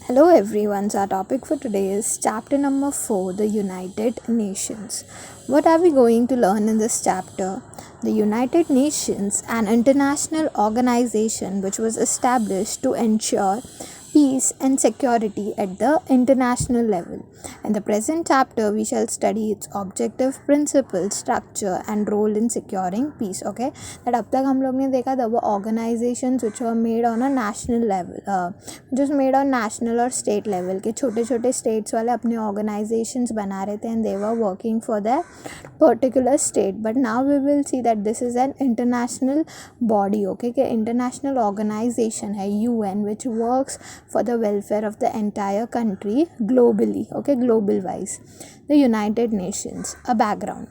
Hello everyone, so our topic for today is chapter number 4, the United Nations. What are we going to learn in this chapter? The United Nations, an international organization which was established to ensure peace and security at the international level. In the present chapter, we shall study its objective, principles, structure, and role in securing peace. Okay, that अब तक हम लोग ने देखा the organizations which were made on a national level, just made on national or state level के छोटे छोटे states वाले अपने organizations बना रहे थे and they were working for their particular state. But now we will see that this is an international body. Okay, कि international organization है UN which works for the welfare of the entire country globally. Okay, global wise. The United Nations. A background.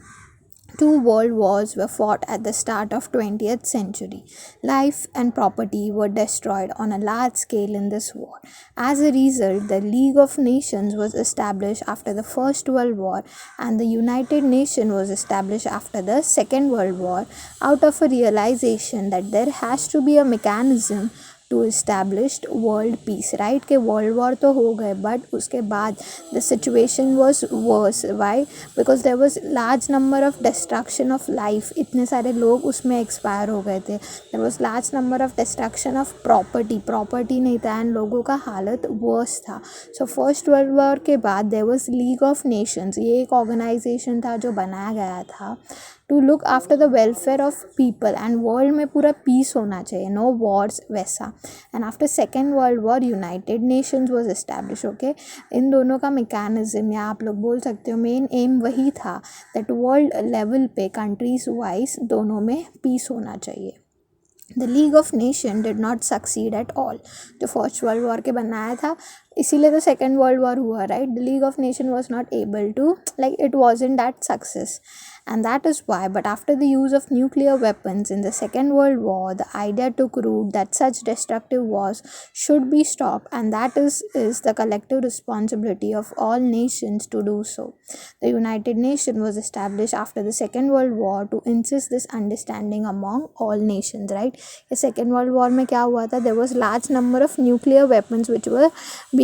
Two world wars were fought at the start of 20th century. Life and property were destroyed on a large scale in this war. As a result, the League of Nations was established after the First World War and the United Nations was established after the Second World War out of a realization that there has to be a mechanism to established world peace, right? कि world war तो हो गए but उसके बाद the situation was worse. Why? Because there was large number of destruction of life. इतने सारे लोग उसमें expire हो गए थे. There was large number of destruction of property नहीं था and लोगों का हालत worse था. So first world war के बाद there was League of Nations. ये एक organization था जो बनाया गया था to look after the welfare of people and world में पूरा peace होना चाहिए, no wars वैसा. And after second world war United Nations was established. Okay, इन दोनों का mechanism या आप लोग बोल सकते हो main aim वही था that world level पे countries wise दोनों में peace होना चाहिए. The League of Nations did not succeed at all. जो फर्स्ट वर्ल्ड वॉर के बनाया था इसीलिए तो सेकेंड वर्ल्ड वॉर हुआ, right? The League of Nation was not able to it wasn't that success. And that is why, but after the use of nuclear weapons in the Second World War, the idea took root that such destructive wars should be stopped, and that is the collective responsibility of all nations to do so. The United Nations was established after the Second World War to insist this understanding among all nations, right? The Second World War में क्या हुआ था? There was large number of nuclear weapons which were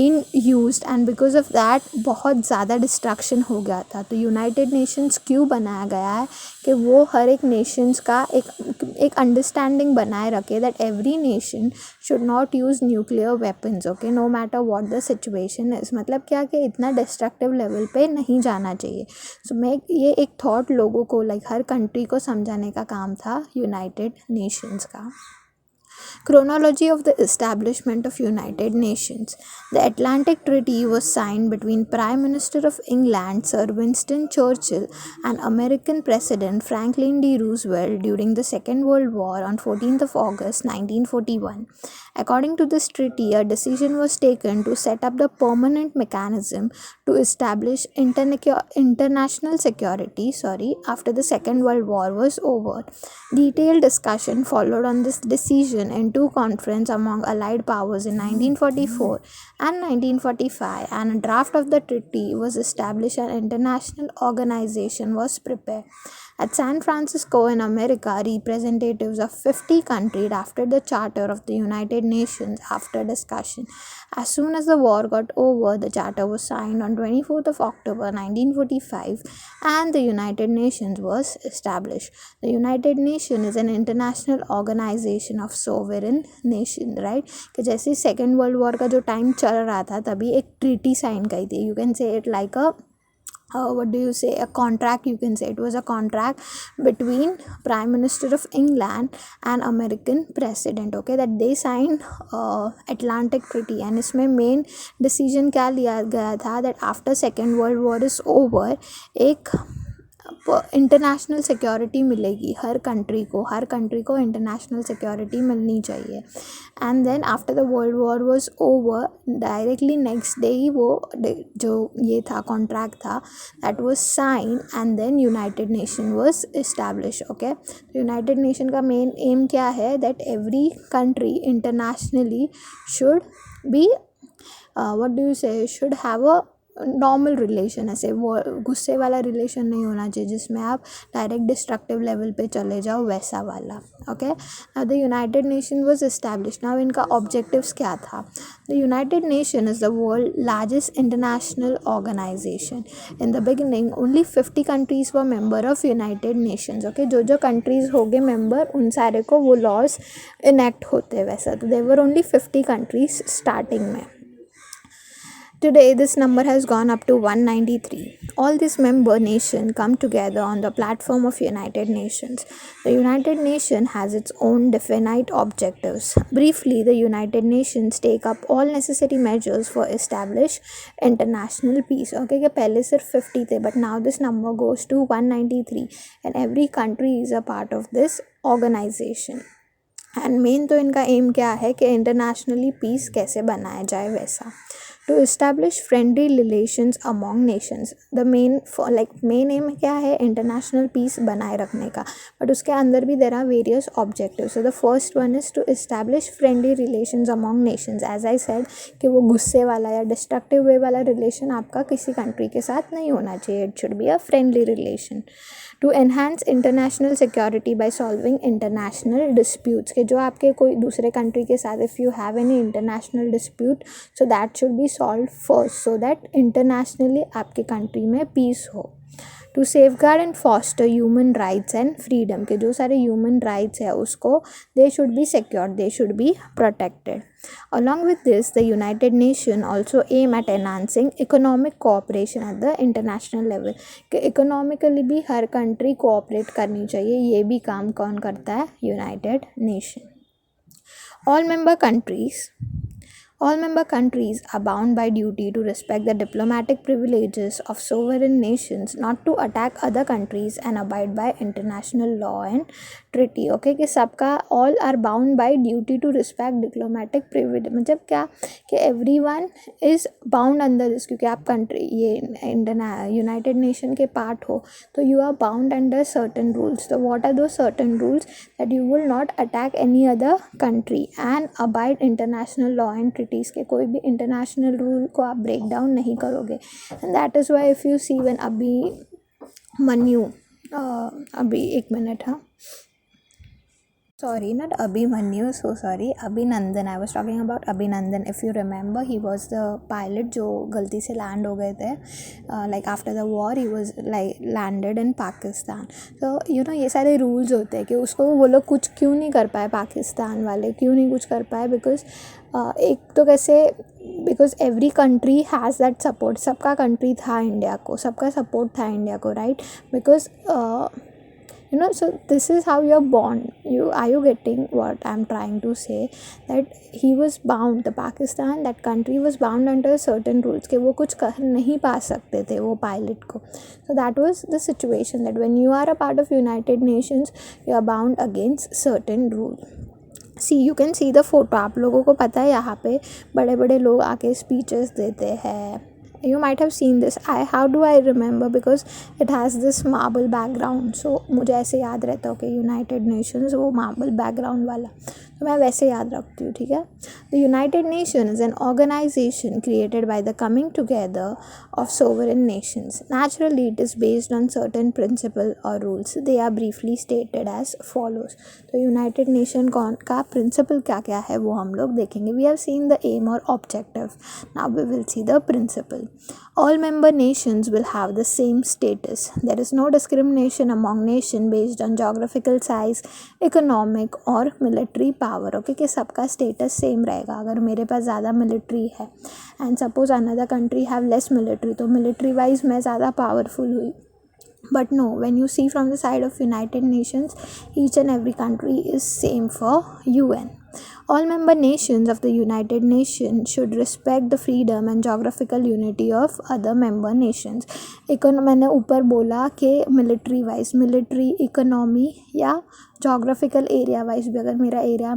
being used, and because of that बहुत ज़्यादा destruction हो गया था. तो United Nations क्यों बनाया गया है कि वो हर एक नेशंस का एक अंडरस्टैंडिंग बनाए रखे that every nation should not use nuclear weapons. Okay, no matter what the situation is. मतलब क्या कि इतना डिस्ट्रक्टिव लेवल पे नहीं जाना चाहिए. सो मैं ये एक थॉट लोगों को हर कंट्री को समझाने का काम था यूनाइटेड नेशंस का. Chronology of the establishment of United Nations. The Atlantic Treaty was signed between Prime Minister of England Sir Winston Churchill and American President Franklin D. Roosevelt during the Second World War on 14th of August 1941. According to this treaty, a decision was taken to set up the permanent mechanism to establish international security after the Second World War was over. Detailed discussion followed on this decision in two conferences among Allied powers in 1944 and 1945, and a draft of the treaty was established and an international organization was prepared. At San Francisco in America, representatives of 50 countries drafted the Charter of the United Nations after discussion. As soon as the war got over, the charter was signed on 24th of October 1945 and the United Nations was established. The United Nations is an international organization of sovereign nation, right? कि जैसे second world war का जो time चल रहा था तभी एक treaty sign की थी. You can say it like a what do you say, a contract. You can say it was a contract between Prime Minister of England and American President. Okay, that they signed Atlantic Treaty. And इसमें main decision क्या लिया गया था that after Second World War is over, एक international security मिलेगी हर country को international security मिलनी चाहिए. And then after the World War was over, directly next day ही वो जो ये था कॉन्ट्रैक्ट था that was sign and then United Nation was establish. Okay, United Nation का मेन एम क्या है that every country internationally should be what do you say, should have a normal relation, ऐसे वो गुस्से वाला रिलेशन नहीं होना चाहिए जिसमें आप डायरेक्ट डिस्ट्रक्टिव लेवल पे चले जाओ, वैसा वाला. Okay, now the United Nation was establish. Now इनका ऑब्जेक्टिव्स क्या था? The United Nation is the world largest international organization. In the beginning only 50 countries were member of United Nations. Okay, जो जो कंट्रीज़ हो गए मेंबर उन सारे को वो लॉज इनेक्ट होते वैसा. तो there were only 50 countries starting में. Today, this number has gone up to 193. All these member nations come together on the platform of United Nations. The United Nations has its own definite objectives. Briefly, the United Nations take up all necessary measures for establish international peace. Okay, कि पहले सिर्फ 50 थे, but now this number goes to 193, and every country is a part of this organization. And main तो इनका M क्या है कि internationally piece कैसे बनाया जाए वैसा. To establish friendly relations among nations. The main aim क्या है? इंटरनेशनल पीस बनाए रखने का, बट उसके अंदर भी there are various objectives. So the first one is to establish friendly relations among nations. As I said कि वो गुस्से वाला या डिस्ट्रक्टिव वे वाला रिलेशन आपका किसी कंट्री के साथ नहीं होना चाहिए. It should be a friendly relation. To enhance international security by solving international disputes. कि जो आपके कोई दूसरे कंट्री के साथ if you have any international dispute, so that should be solve first, so that internationally आपके कंट्री में peace हो. To safeguard and foster human rights and freedom. के जो सारे ह्यूमन राइट्स है उसको they should be secured, they should be protected. Along with this, the United Nations also aim at enhancing economic cooperation at the international level. कि economically भी हर country cooperate करनी चाहिए. ये भी काम कौन करता है? United nation. All member countries are bound by duty to respect the diplomatic privileges of sovereign nations, not to attack other countries, and abide by international law and treaty. Okay, कि सबका all are bound by duty to respect diplomatic privilege. मतलब क्या कि everyone is bound under this, क्योंकि आप country ये United nation के part हो तो you are bound under certain rules. So what are those certain rules? That you will not attack any other country and abide international law and treaty. के कोई भी international rule को आप break down नहीं करोगे. And that is why if you see when Abhimanyu अभी एक minute, हाँ sorry, not Abhimanyu, so sorry, Abhinandan. I was talking about Abhinandan. If you remember, he was the pilot जो गलती से लैंड हो गए थे. Like after the war, he was like landed in Pakistan. So you know ये सारे rules होते हैं कि उसको वो लोग कुछ क्यों नहीं कर पाए, पाकिस्तान वाले क्यों नहीं कुछ कर पाए. बिकॉज एक तो कैसे, because every country has that support. सबका कंट्री था इंडिया को, सबका सपोर्ट था इंडिया को, right. Because you know, so this is how you're born. Are you getting what I'm trying to say? That he was bound, the Pakistan, that country was bound under certain rules कि वो कुछ कर नहीं पा सकते थे वो pilot को. So that was the situation, that when you are a part of United Nations, you are bound against certain rule. See, you can see the photo. आप लोगों को पता है यहाँ पे बड़े बड़े लोग आके स्पीचेस देते हैं. You might have seen this. How do I remember? Because it has this marble background. So मुझे ऐसे याद रहता है कि यूनाइटेड नेशंस वो मार्बल बैकग्राउंड वाला, तो मैं वैसे याद रखती हूँ, ठीक है. The United Nation is an organisation created by the coming together of sovereign nations. Naturally it is based on certain principle और rules. They are briefly stated as follows. तो यूनाइटेड नेशन का प्रिंसिपल क्या क्या है वो हम लोग देखेंगे. We have seen the aim और objective, now we will see the principle. All member nations will have the same status. There is no discrimination among nations based on geographical size, economic or military power. Okay, कि सबका status same रहेगा. अगर मेरे पास ज़्यादा military है and suppose another country have less military, तो military wise मैं ज़्यादा powerful हुई. But no, when you see from the side of United Nations, each and every country is same for UN. All member nations of the United Nations should respect the freedom and geographical unity of other member nations. मैंने ऊपर बोला कि military wise, military, economy या geographical area wise भी, अगर मेरा area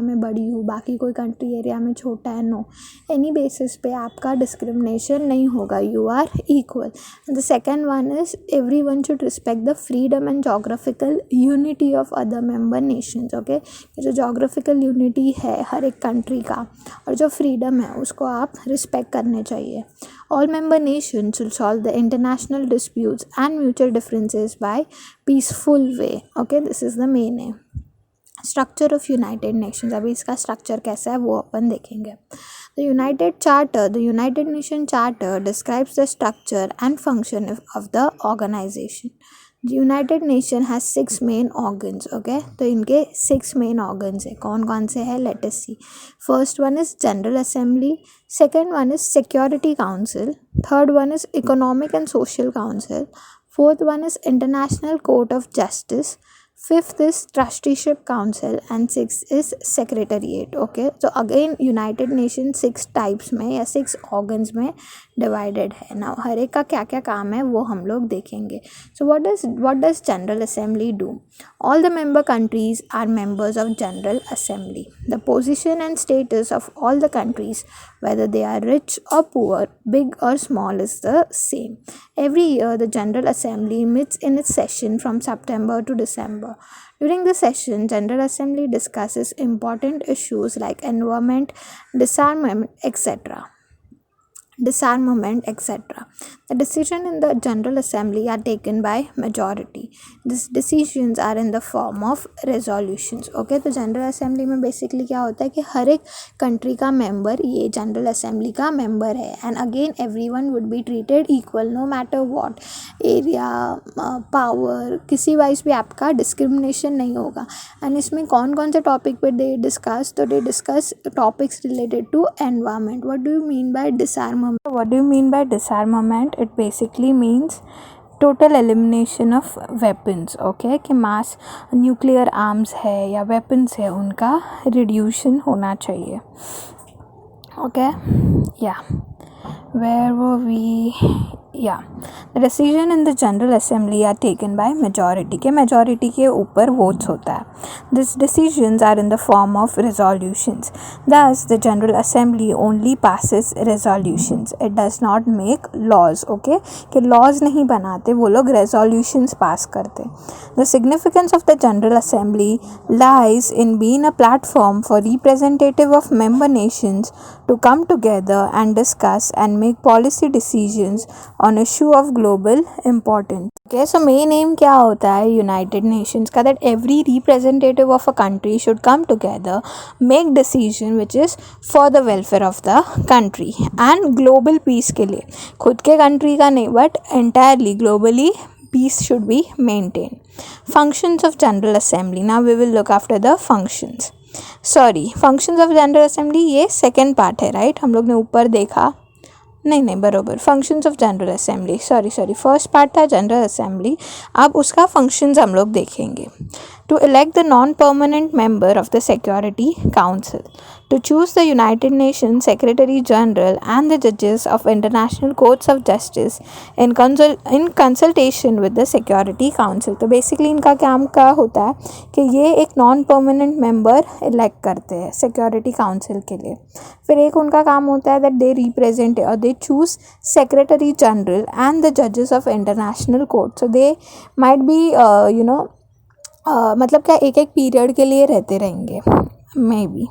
में बड़ी हूँ, बाकी कोई कंट्री एरिया में छोटा है, नो, एनी बेसिस पे आपका डिस्क्रिमिनेशन नहीं होगा, you are equal. The second one is every one should respect the freedom and geographical unity of other member nations. Okay, जो जोग्राफिकल यूनिटी है हर एक कंट्री का और जो फ्रीडम है उसको आप रिस्पेक्ट करने चाहिए. All member nations should solve the international disputes and mutual differences by peaceful way. Okay, this is the main aim. Structure of United Nations. अभी इसका structure कैसा है वो अपन देखेंगे. The United Nation Charter describes the structure and function of the organization. The United Nation has 6 main organs. Okay, तो इनके 6 main organs है. कौन कौन से है? Let us see. First one is General Assembly. Second one is Security Council. Third one is Economic and Social Council. Fourth one is International Court of Justice. Fifth is Trusteeship Council and sixth is Secretariat. Okay, so again United Nations 6 types में या 6 organs में divided है. Now हर एक का क्या क्या काम है वो हम लोग देखेंगे. So what does General Assembly do? All the member countries are members of General Assembly. The position and status of all the countries, whether they are rich or poor, big or small, is the same. Every year the General Assembly meets in its session from September to December. During the session, General Assembly discusses important issues like environment, disarmament, etc. The decision in the General Assembly are taken by majority. These decisions are in the form of resolutions. Okay, तो General Assembly में basically क्या होता है कि हर एक country का member ये General Assembly का member है, and again everyone would be treated equal no matter what area, power, किसी वाइज भी आपका discrimination नहीं होगा. and इसमें कौन कौन से topic पे they discuss, तो they discuss topics related to environment. What do you mean by disarmament? What do you mean by disarmament? It basically means total elimination of weapons. Okay, कि mass nuclear arms है या weapons है उनका reduction होना चाहिए. Okay, yeah, where were we? Yeah, the decision in the General Assembly are taken by majority. के majority के ऊपर votes होता है. These decisions are in the form of resolutions. Thus, the General Assembly only passes resolutions. It does not make laws. Okay, कि laws नहीं बनाते, वो लोग resolutions pass करते. The significance of the General Assembly lies in being a platform for representative of member nations to come together and discuss and make policy decisions on issue of global importance. Okay, so main aim क्या होता है United Nations का? That every representative of a country should come together, make decision which is for the welfare of the country and global peace के लिए. खुद के country का नहीं, but entirely globally peace should be maintained. Functions of General Assembly. Now we will look after the functions. Functions of General Assembly ये second part है, right? हम लोग ने ऊपर देखा, नहीं बरोबर. Functions of general assembly, sorry first part था जनरल असेंबली, अब उसका फंक्शंस हम लोग देखेंगे. To elect the non permanent member of the security council, to choose the United Nations Secretary General and the judges of international courts of justice in consultation with the Security Council. तो basically इनका काम क्या होता है कि ये एक non permanent member elect करते हैं सिक्योरिटी काउंसिल के लिए. फिर एक उनका काम होता है दैट दे रिप्रेजेंट और they choose Secretary General and the जजेस of International Court. So they might be मतलब क्या एक पीरियड के लिए रहते रहेंगे may be.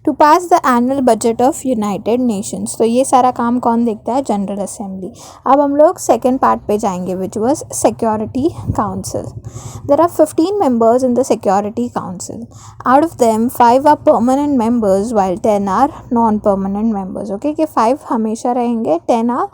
To pass the annual budget of United Nations, तो ये सारा काम कौन देखता है? General assembly. अब हम लोग सेकेंड पार्ट पे जाएंगे which was Security Council. There are 15 members in the Security Council. Out of them 5 are permanent members while 10 are non-permanent members. Okay, कि 5 हमेशा रहेंगे, 10 are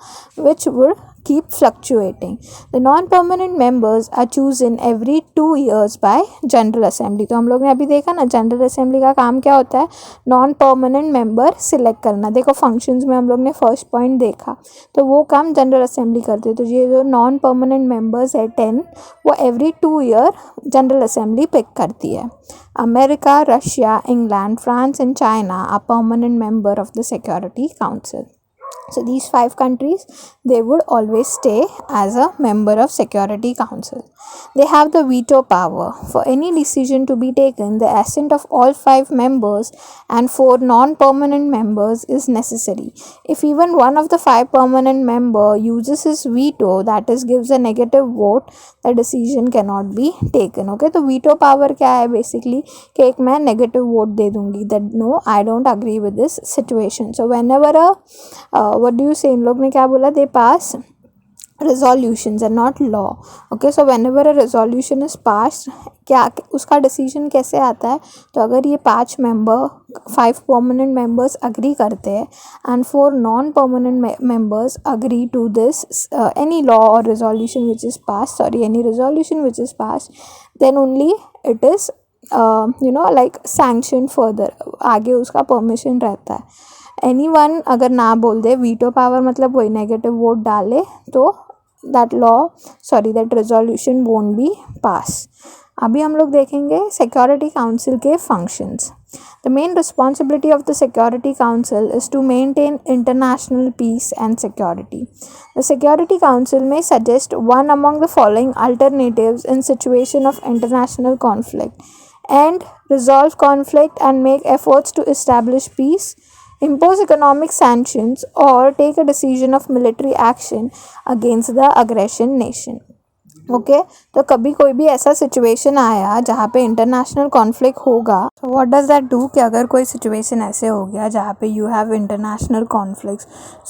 which would keep fluctuating. The non-permanent members are chosen every 2 years by General Assembly. तो हम लोग ने अभी देखा ना General Assembly का काम क्या होता है? non-permanent member select करना. देखो functions में हम लोग ने first point देखा, तो वो काम General Assembly करते. तो ये जो non-permanent members है 10, वो every 2 year General Assembly pick करती है. America, Russia, England, France and China are permanent member of the Security Council. So these 5 countries, they would always stay as a member of Security Council. They have the veto power. For any decision to be taken, the assent of all 5 members and 4 non-permanent members is necessary. If even one of the 5 permanent member uses his veto, that is gives a negative vote, the decision cannot be taken. Okay, तो veto power क्या है basically कि एक मैं negative vote दे दूंगी that no, I don't agree with this situation. So whenever a what do you say, इन लोग ने क्या बोला, they pass resolutions and not law. Okay, so whenever a resolution is passed, क्या उसका डिसीजन कैसे आता है, तो अगर ये 5 permanent members agree करते हैं and 4 non-permanent members agree to this any law or resolution which is passed, any resolution which is passed, then only it is like sanctioned further, आगे उसका permission रहता है. एनीवन अगर ना बोल दे, वीटो पावर मतलब कोई नेगेटिव वोट डाले, तो that resolution won't be pass. अभी हम लोग देखेंगे सिक्योरिटी काउंसिल के functions. The main responsibility of the security Council is to maintain international peace and security. The security Council may suggest one among the following alternatives in situation of international conflict: end, resolve conflict and make efforts to establish peace, impose economic sanctions, or take a decision of military action against the aggression nation. Okay तो कभी कोई भी ऐसा situation आया जहाँ पे international conflict होगा, तो व्हाट डज दैट डू कि अगर कोई सिचुएशन ऐसे हो गया जहाँ पे you have international conflicts,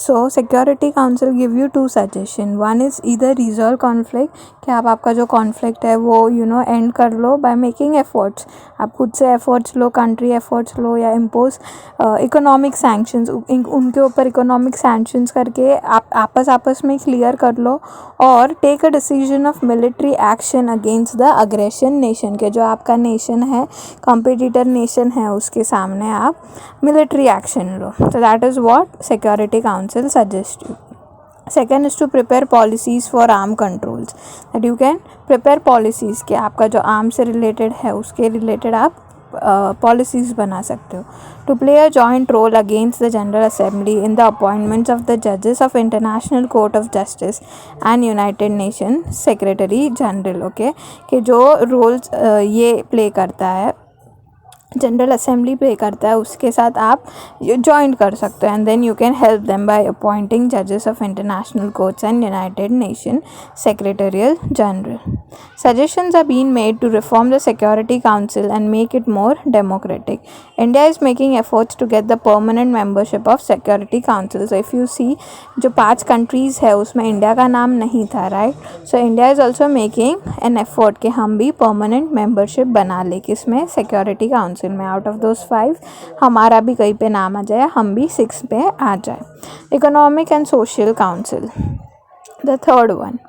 so security council give you 2 suggestion. One is either resolve conflict कि आप आपका जो कॉन्फ्लिक्ट है वो एंड कर लो बाय मेकिंग एफर्ट्स, आप खुद से एफर्ट्स लो, कंट्री एफर्ट्स लो, या इम्पोज इकोनॉमिक सैंक्शंस, उनके ऊपर इकोनॉमिक सैंक्शंस करके आप आपस में क्लियर कर लो, और take a decision of military action against the aggression nation के जो आपका नेशन है, कॉम्पिटिटर नेशन है, उसके सामने आप मिलिट्री एक्शन लो. तो that is what security council suggest you. Second is to prepare policies for arm controls, that you can prepare policies कि आपका जो आर्म से रिलेटेड है उसके रिलेटेड आप पॉलिसीज़ बना सकते हो. To play a joint role against the General Assembly in the appointments of the जजेस of International Court of Justice and United Nation Secretary General. Okay कि जो रोल्स ये प्ले करता है, जनरल असेंबली पे करता है, उसके साथ आप ज्वाइन कर सकते हो. And then you can help them by appointing जजेस of International Courts and United Nation secretarial general. Suggestions are being made to reform the Security Council and make it more democratic. India is making efforts to get the permanent membership of Security Council. So if you see, जो 5 countries है उसमें India का नाम नहीं था, right? So India is also making an effort कि हम भी permanent membership बना ले, किसमें, Security Council में. Out of those 5 हमारा भी कहीं पे नाम आ जाए, हम भी 6 पे आ जाए. Economic and Social Council, the third one.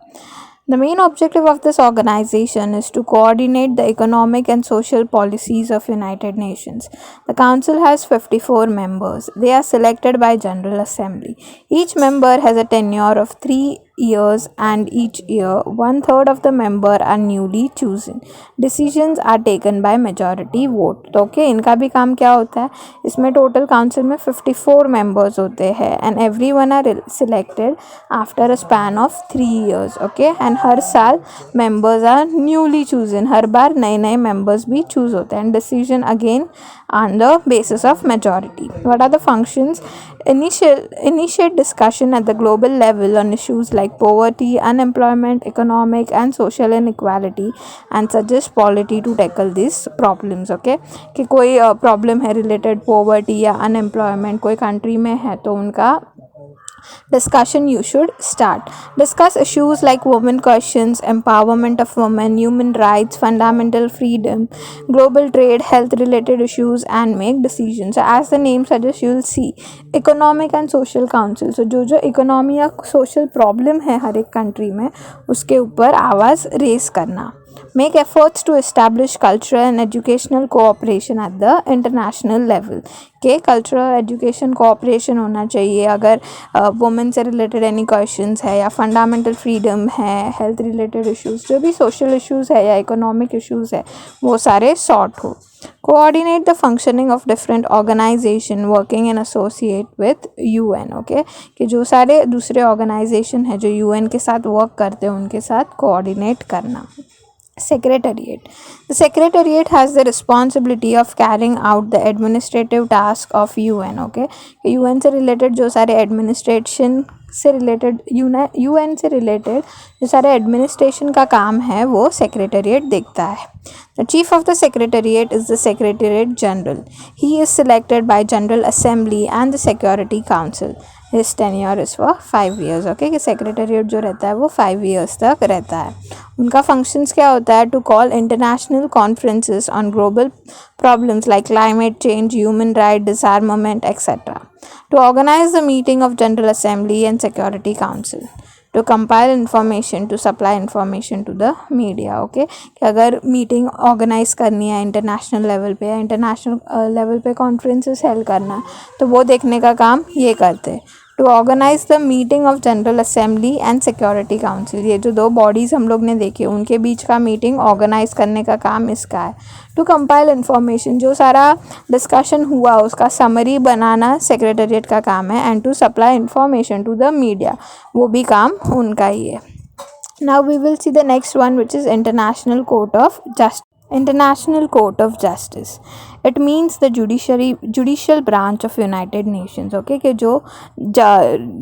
The main objective of this organization is to coordinate the economic and social policies of United Nations. The council has 54 members. They are selected by General Assembly. Each member has a tenure of 3 years and each year 1/3 of the member are newly chosen. Decisions are taken by majority vote. तो okay इनका भी काम क्या होता है, इसमें total council में 54 members होते हैं and every one are selected after a span of 3 years. Okay and हर साल मेंबर्स आर न्यूली चूजन, हर बार नए नए मेंबर्स भी चूज होते हैं. And decision again on the basis of majority. What are the functions? Initiate discussion at the global level on issues like poverty, unemployment, economic and social inequality, and suggest policy to tackle these problems. Okay कि कोई problem है related poverty या unemployment कोई country में है, तो उनका discussion you should start. Discuss issues like women questions, empowerment of women, human rights, fundamental freedom, global trade, health related issues, and make decisions. So as the name suggests, you will see economic and social council. So जो economy या social problem है हर एक country में, उसके ऊपर आवाज़ raise करना. Make efforts to establish cultural and educational cooperation at the international level. के कल्चरल एजुकेशन कोऑपरेशन होना चाहिए अगर वुमेन से रिलेटेड एनी क्वेश्चंस है या फंडामेंटल फ्रीडम है, हेल्थ रिलेटेड इश्यूज़, जो भी सोशल इश्यूज़ है या इकोनॉमिक इश्यूज़ है वो सारे सॉर्ट हो. Coordinate the functioning of different organization working in associate with UN. Okay, कि जो सारे दूसरे ऑर्गेनाइजेशन है जो यूएन के साथ वर्क करते हैं उनके साथ कोऑर्डिनेट करना. Secretariat. The Secretariat has the responsibility of carrying out the administrative task of UN. Okay, UN से related जो सारे administration से related UN से related जो सारे administration का काम है वो Secretariat देखता है. The chief of the Secretariat is the Secretariat General. He is selected by General Assembly and the Security Council. His tenure is for 5 years. Okay, कि सेक्रेटेरिएट जो रहता है वो 5 years तक रहता है. उनका फंक्शंस क्या होता है? To call international conferences on global problems like climate change, human right, disarmament etcetera. To organise the meeting of general Assembly and Security Council. To compile information, to supply information to the media. Okay, कि अगर meeting organise करनी है international level पे या international level पे conferences held करना है तो वो देखने का काम ये करते हैं. To organise the meeting of general Assembly and Security Council. ये जो दो बॉडीज़ हम लोग ने देखी उनके बीच का मीटिंग ऑर्गेनाइज करने का काम इसका है. टू कंपाइल इन्फॉर्मेशन, जो सारा डिस्कशन हुआ उसका समरी बनाना सेक्रेटेरिएट का काम है. And to supply information to the media, वो भी काम उनका ही है. Now we will see the next one which is International Court of Justice. International Court of Justice. It means the judicial branch of United Nations. Okay, कि जो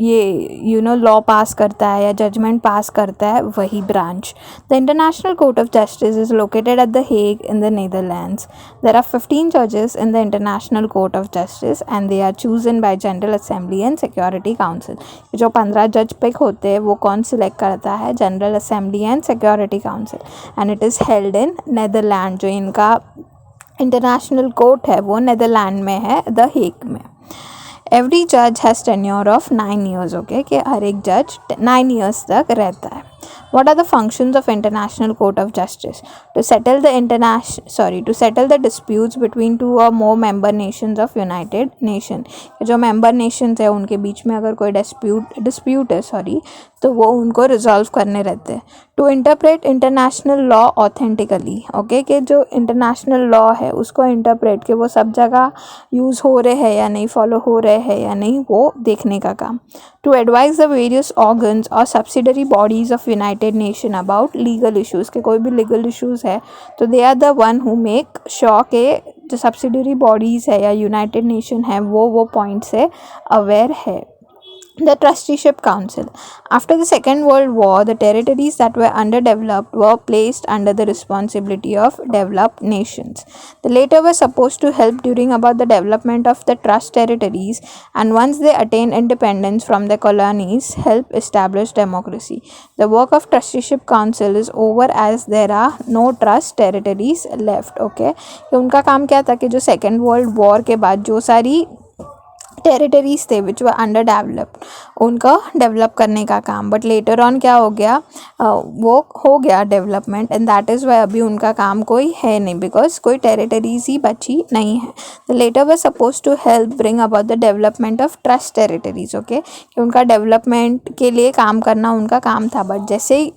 ये law पास करता है या जजमेंट पास करता है वही branch. The International Court of Justice is located at The Hague in the Netherlands. There are 15 judges in the International Court of Justice and they are chosen by General Assembly and Security Council. जो 15 जज pick होते हैं वो कौन select करता है? General Assembly and Security council. And it is held in Netherland. जो इनका इंटरनेशनल कोर्ट है वो नेदरलैंड में है, द हेग में. एवरी जज has tenure of 9 years. Okay, कि हर एक जज 9 years तक रहता है. What are the functions of International Court of Justice? To settle the disputes between two or more member nations of United Nations. जो member nations है उनके बीच में अगर कोई dispute है तो वो उनको resolve करने रहते हैं. To interpret international law authentically. Okay, कि जो international law है उसको interpret कि वो सब जगह यूज़ हो रहे हैं या नहीं, फॉलो हो रहे हैं या नहीं, वो देखने का काम. To advise the various organs or subsidiary bodies of United Nation about legal issues. के कोई भी legal issues है तो they are the one who make sure के जो subsidiary bodies है या United Nation है वो point से aware है. The Trusteeship Council. After the Second World War, the territories that were underdeveloped were placed under the responsibility of developed nations. The latter were supposed to help during about the development of the trust territories, and once they attained independence from the colonies, help establish democracy. The work of Trusteeship Council is over as there are no trust territories left. Okay, कि उनका काम क्या था कि जो Second World War के बाद जो सारी टेरिटरीज थे विच वर अंडर डेवलप्ड उनका डेवलप करने का काम. बट लेटर ऑन क्या हो गया, वो हो गया development and that is why अभी उनका काम कोई है नहीं, बिकॉज कोई टेरिटरीज ही बची नहीं है. The latter were suppose to help bring about the development of trust territories. Okay, कि उनका डेवलपमेंट के लिए काम करना उनका काम था. बट जैसे ही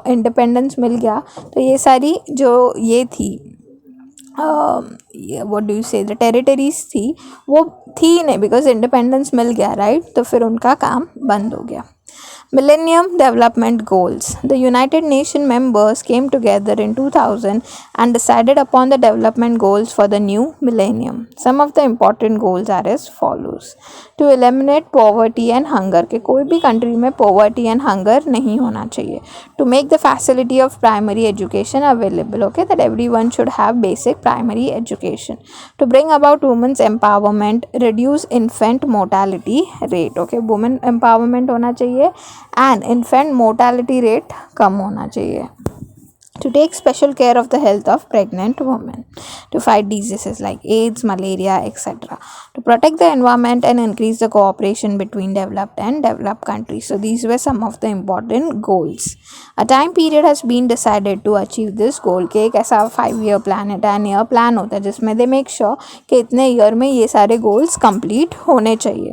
इंडिपेंडेंस मिल गया तो ये सारी जो ये थी व्हाट डू यू से द टेरिटरीज थी वो थी नहीं, बिकॉज इंडिपेंडेंस मिल गया राइट. तो फिर उनका काम बंद हो गया. Millennium Development Goals. The United Nations members came together in 2000 and decided upon the development goals for the new millennium. Some of the important goals are as follows. To eliminate poverty and hunger. कि कोई भी country में poverty and hunger नहीं होना चाहिए. To make the facility of primary education available. Okay, that everyone should have basic primary education. To bring about women's empowerment, reduce infant mortality rate. Okay, women empowerment होना चाहिए and infant mortality rate कम होना चाहिए. to take special care of the health of pregnant women, to fight diseases like AIDS, malaria, etc., to protect the environment and increase the cooperation between developed and developed countries. So these were some of the important goals. A time period has been decided to achieve this goal कि एक ऐसा 5-year plan है, 10-year plan होता है जिसमें they make sure कि इतने year में ये सारे goals complete होने चाहिए.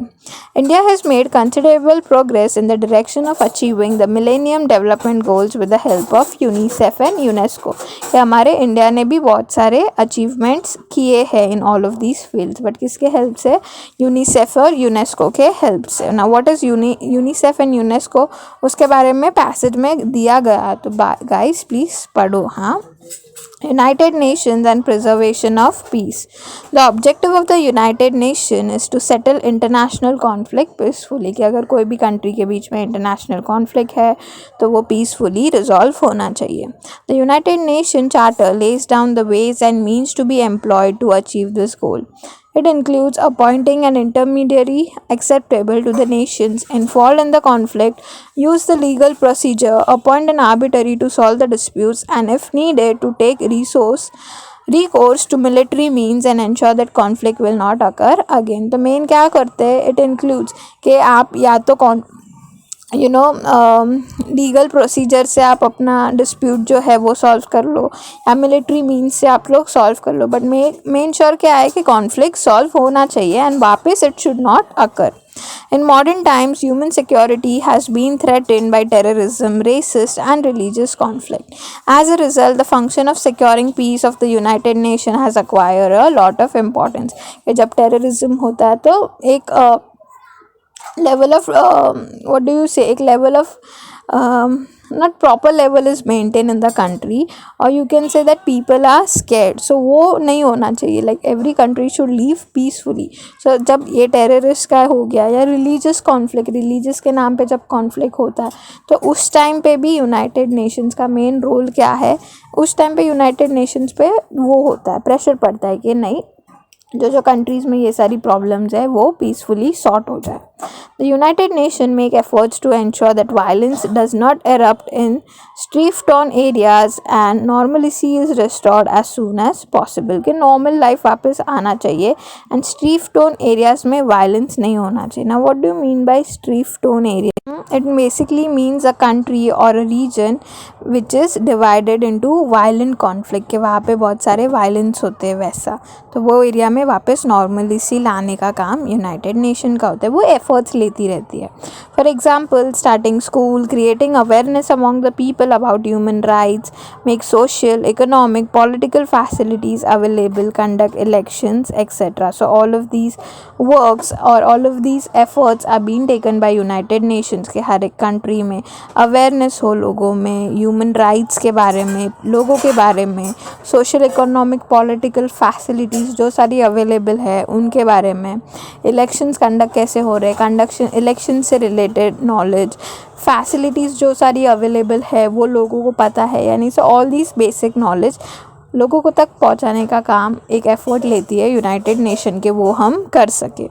India has made considerable progress in the direction of achieving the Millennium Development Goals with the help of UNICEF and UNESCO. कि हमारे इंडिया ने भी बहुत सारे अचीवमेंट्स किए हैं in all of these fields, but किसके हेल्प से? यूनिसेफ और यूनेस्को के हेल्प से. ना what is UNICEF and UNESCO, उसके बारे में पैसेज में दिया गया, तो गाइस प्लीज़ पढ़ो. हाँ, United Nations and preservation of peace. The objective of the United Nation is to settle international conflict peacefully. कि अगर कोई भी कंट्री के बीच में इंटरनेशनल कॉन्फ्लिक्ट है तो वो पीसफुली रिजॉल्व होना चाहिए. The United Nation Charter lays down the ways and means to be employed to achieve this goal. It includes appointing an intermediary acceptable to the nations involved in the conflict, use the legal procedure, appoint an arbitrator to solve the disputes, and if needed, to take recourse to military means and ensure that conflict will not occur again. तो main क्या करते हैं? It includes कि आप या तो legal procedure से आप अपना डिस्प्यूट जो है वो सॉल्व कर लो, या मिलिट्री मीन्स से आप लोग सॉल्व कर लो, बट मेन श्योर क्या है कि कॉन्फ्लिक्ट सॉल्व होना चाहिए एंड वापस it should not occur. In modern times, human security has been threatened by terrorism, racist and religious conflict. As a result, the function of securing peace of the United Nations has acquired a lot of importance. कि जब terrorism होता है तो एक level of what do you say, एक level of not proper level is maintained in the country, or you can say that people are scared. So वो नहीं होना चाहिए. Like every country should live peacefully. So जब ये terrorist का हो गया या रिलीजियस कॉन्फ्लिक्ट, रिलीजियस के नाम पे जब कॉन्फ्लिक्ट होता है तो उस टाइम पे भी यूनाइटेड नेशंस का मेन रोल क्या है? उस टाइम पे यूनाइटेड नेशंस पे वो होता है, प्रेशर पड़ता है कि नहीं, जो कंट्रीज़ में ये सारी प्रॉब्लम्स है वो पीसफुली सॉर्ट हो जाए. The United Nations make efforts to ensure that violence does not erupt in strife-torn areas and normalcy is restored as soon as possible. कि normal life वापस आना चाहिए and strife-torn areas में violence नहीं होना चाहिए. Now what do you mean by strife-torn area? It basically means a country or a region which is divided into violent conflict, कि वहाँ पे बहुत सारे violence होते हैं वैसा, तो वो एरिया में वापस नॉर्मलिसी लाने का काम यूनाइटेड नेशन का होता है. वो एफर्ट्स लेती रहती है. For example, starting school, creating awareness among the people about human rights, make social, economic, political facilities available, conduct elections etcetera. So all of these works और all of these efforts are been taken by United Nations के हर एक country में awareness हो लोगों में, human rights के बारे में, लोगों के बारे में, सोशल, इकोनॉमिक, पॉलिटिकल फैसिलिटीज़ जो सारी अवेलेबल है उनके बारे में, इलेक्शंस कंडक्ट कैसे हो रहे हैं, इलेक्शन से रिलेटेड नॉलेज, फैसिलिटीज़ जो सारी अवेलेबल है वो लोगों को पता है, यानी so all these basic knowledge लोगों को तक पहुंचाने का काम एक एफर्ट लेती है यूनाइटेड नेशन के, वो हम कर सकें.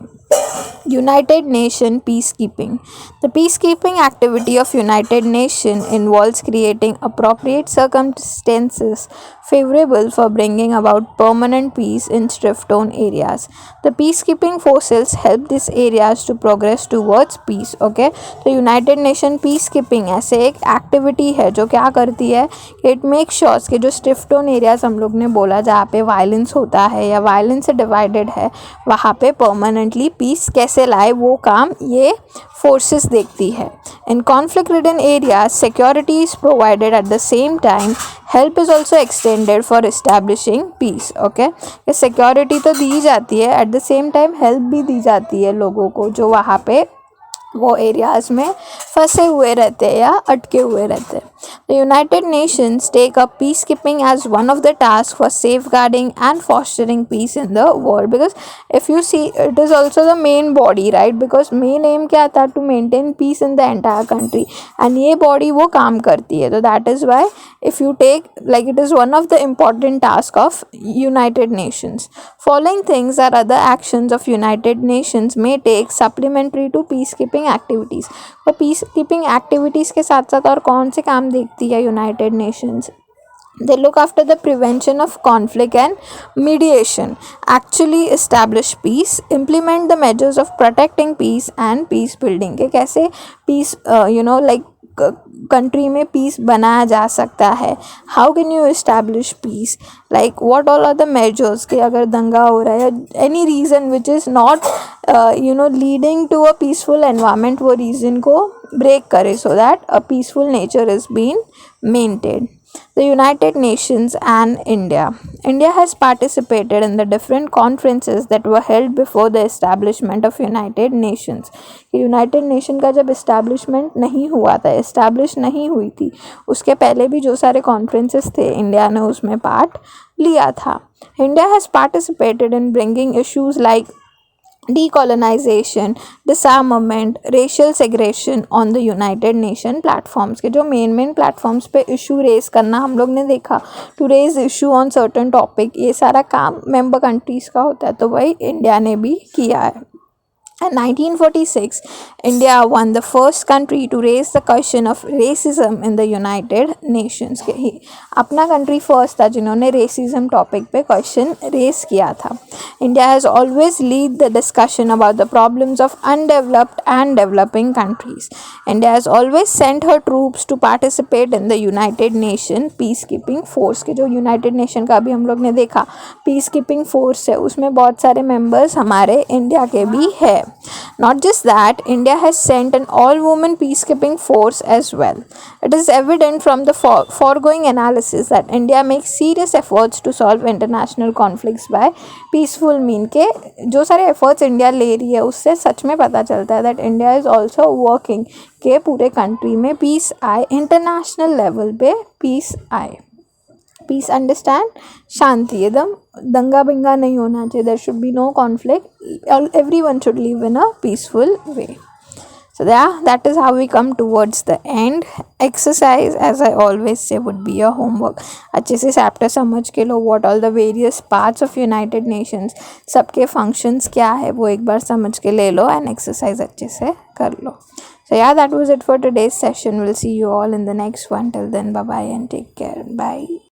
United Nation peacekeeping. The peacekeeping activity of United Nation involves creating appropriate circumstances favorable for bringing about permanent peace in strife-torn areas. The peacekeeping forces help these areas to progress towards peace. Okay, तो United Nation peacekeeping ऐसे एक activity है जो क्या करती है, it makes sure कि जो strife-torn areas हम लोग ने बोला जहाँ पे violence होता है या violence से divided है, वहाँ पे permanently peace कैसे लाए वो काम ये forces देखती है. In conflict-ridden areas, security is provided at the same time. Help is also extended for establishing peace. Okay, ये security तो दी जाती है, at the same time help भी दी जाती है लोगों को जो वहाँ पे वो एरियाज़ में फंसे हुए रहते हैं या अटके हुए रहते हैं. The United Nations take up peacekeeping as one of the tasks for safeguarding and fostering peace in the world, because if you see it is also the main body, right? Because main aim क्या था? To maintain peace in the entire country, and ये body वो काम करती है. तो that is why if you take, like, it is one of the important tasks of United Nations. Following things are other actions of United Nations may take supplementary to peacekeeping activities. और peace keeping activities के साथ साथ और कौन से काम देखती है United Nations? They look after the prevention of conflict and mediation, actually establish peace, implement the measures of protecting peace and peace building. कि कैसे peace like कंट्री में पीस बनाया जा सकता है. How can you establish peace, like what all are the measures कि अगर दंगा हो रहा है या any reason which is not leading to a peaceful environment, वो रीज़न को ब्रेक करे so that a peaceful nature is been maintained. The United Nations and India. India has participated in the different conferences that were held before the establishment of United Nations. United Nation का जब establishment नहीं हुआ था, establish नहीं हुई थी, उसके पहले भी जो सारे कॉन्फ्रेंसेस थे इंडिया ने उसमें पार्ट लिया था. India has participated in bringing issues like decolonization, disarmament, racial segregation on the United Nation platforms. के जो मेन प्लेटफॉर्म्स पे इशू रेज करना हम लोग ने देखा, to raise issue on certain topic, ये सारा काम मेंबर कंट्रीज़ का होता है, तो वही इंडिया ने भी किया है. In 1946, India won the first country to raise the question of racism in the United Nations. के ही अपना कंट्री फर्स्ट था जिन्होंने रेसिज्म टॉपिक पे क्वेश्चन रेस किया था. India has always lead the discussion about the problems of undeveloped and developing countries. India has always sent her troops to participate in the United Nation peacekeeping force. के जो United Nation का भी हम लोग ने देखा peacekeeping force है, उसमें बहुत सारे members हमारे इंडिया के भी है. Not just that, India has sent an all-women peacekeeping force as well. It is evident from the foregoing analysis that India makes serious efforts to solve international conflicts by peaceful mean. के जो सारे efforts India ले रही है उससे सच में पता चलता है that India is also working के पूरे कंट्री में पीस आए, इंटरनेशनल लेवल पे पीस आए. पीस अंडरस्टैंड, शांति, एकदम दंगा बिंगा नहीं होना चाहिए. There should be no conflict, everyone should live in a peaceful way. So yeah, that is how we come towards the end. Exercise, as I always say, would be a homework. अच्छे से chapter समझ के लो, what all the various parts of United Nations, सबके functions क्या है वो एक बार समझ के ले लो, and exercise अच्छे से कर लो. So yeah, that was it for today's session. We'll see you all in the next one. Till then, bye bye and take care. Bye.